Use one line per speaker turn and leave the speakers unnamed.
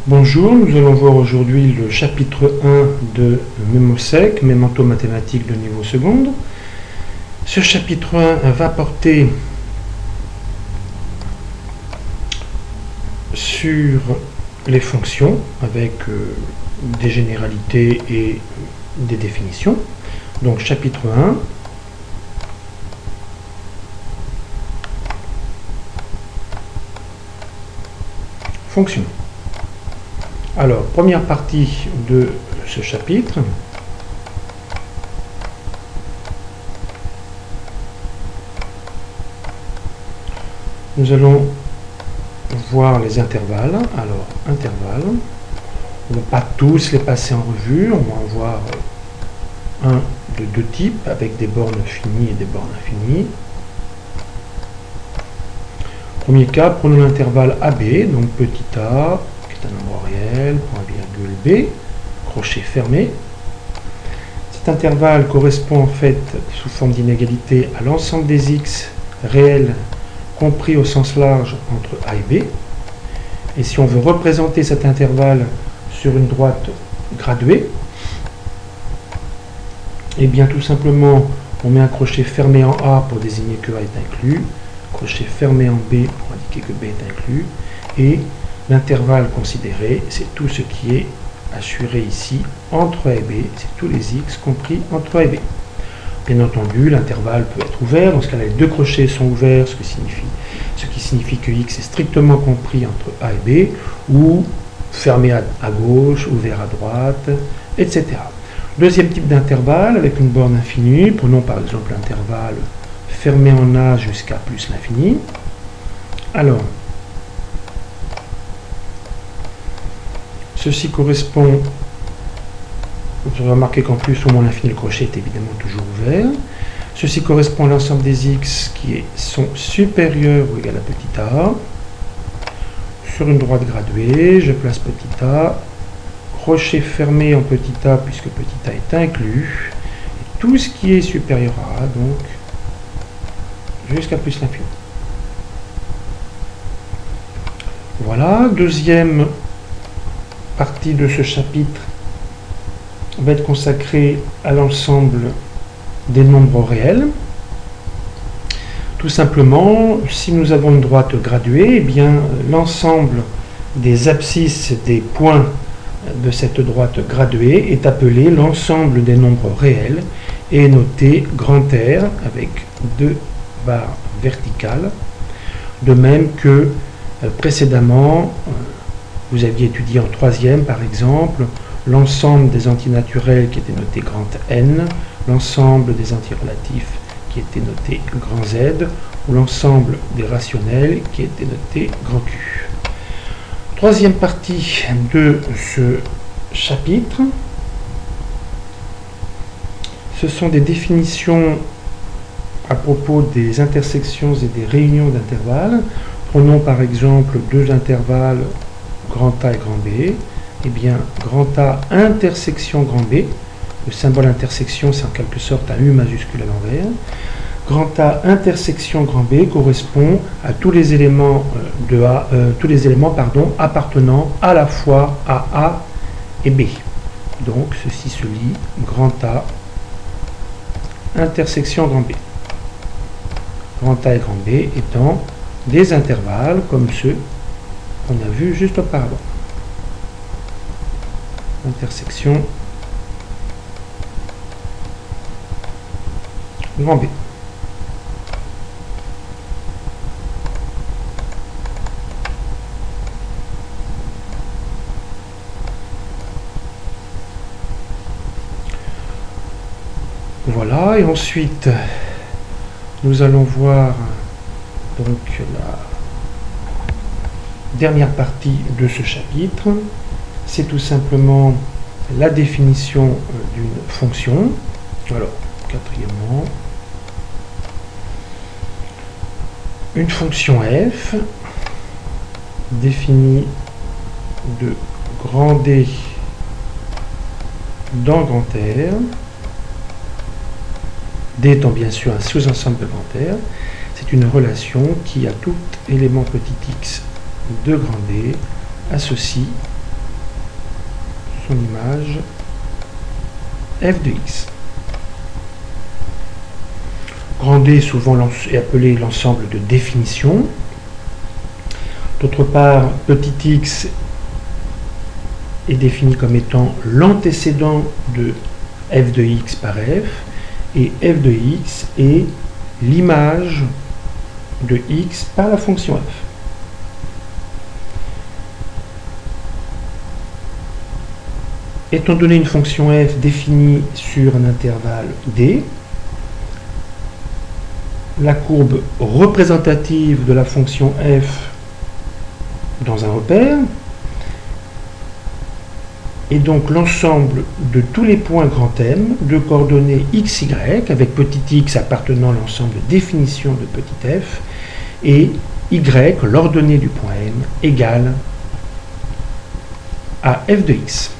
Bonjour, nous allons voir aujourd'hui le chapitre 1 de MEMOSEC, Memento mathématiques de niveau seconde. Ce chapitre 1 va porter sur les fonctions avec des généralités et des définitions. Donc chapitre 1. Fonctions. Alors, première partie de ce chapitre. Nous allons voir les intervalles. Alors, intervalles. On ne va pas tous les passer en revue. On va en voir un de deux types avec des bornes finies et des bornes infinies. Premier cas, prenons l'intervalle AB, donc petit a, qui est un nombre réel, point virgule B, crochet fermé. Cet intervalle correspond en fait, sous forme d'inégalité, à l'ensemble des x réels compris au sens large entre A et B. Et si on veut représenter cet intervalle sur une droite graduée, eh bien tout simplement, on met un crochet fermé en A pour désigner que A est inclus, crochet fermé en B pour indiquer que B est inclus, et l'intervalle considéré, c'est tout ce qui est assuré ici entre A et B, c'est tous les x compris entre A et B. Bien entendu, l'intervalle peut être ouvert, dans ce cas-là, les deux crochets sont ouverts, ce qui signifie que x est strictement compris entre A et B, ou fermé à gauche, ouvert à droite, etc. Deuxième type d'intervalle, avec une borne infinie, prenons par exemple l'intervalle fermé en A jusqu'à plus l'infini. Alors, ceci correspond, vous remarquez qu'en plus ou moins l'infini, le crochet est évidemment toujours ouvert. Ceci correspond à l'ensemble des x qui sont supérieurs ou égal à petit a. Sur une droite graduée, je place petit a, crochet fermé en petit a puisque petit a est inclus. Et tout ce qui est supérieur à a, donc, jusqu'à plus l'infini. Voilà, deuxième partie de ce chapitre va être consacrée à l'ensemble des nombres réels. Tout simplement, si nous avons une droite graduée, eh bien l'ensemble des abscisses des points de cette droite graduée est appelé l'ensemble des nombres réels et est noté grand R avec deux barres verticales, de même que précédemment, vous aviez étudié en troisième par exemple, l'ensemble des antinaturels qui était noté grand N, l'ensemble des antirelatifs qui était noté grand Z, ou l'ensemble des rationnels qui était noté grand Q. Troisième partie de ce chapitre, ce sont des définitions à propos des intersections et des réunions d'intervalles. Prenons par exemple deux intervalles grand A et grand B. Eh bien, grand A intersection grand B, le symbole intersection c'est en quelque sorte un U majuscule à l'envers. Grand A intersection grand B correspond à tous les éléments appartenant à la fois à A et B. Donc ceci se lit grand A intersection grand B. Grand A et grand B étant des intervalles comme ceux qu'on a vus juste auparavant. Intersection grand B. Voilà, et ensuite nous allons voir donc la dernière partie de ce chapitre. C'est tout simplement la définition d'une fonction. Alors, quatrièmement, une fonction f définie de grand D dans grand R, D étant bien sûr un sous-ensemble de grand R, c'est une relation qui, à tout élément petit x de grand D, associe son image f de x. Grand D souvent est appelé l'ensemble de définition. D'autre part, petit x est défini comme étant l'antécédent de f de x par f, et f de x est l'image de x par la fonction f. Étant donné une fonction f définie sur un intervalle d, la courbe représentative de la fonction f dans un repère est donc l'ensemble de tous les points grand M de coordonnées x, y, avec petit x appartenant à l'ensemble de définition de petit f, et y, l'ordonnée du point M, égale à f de x.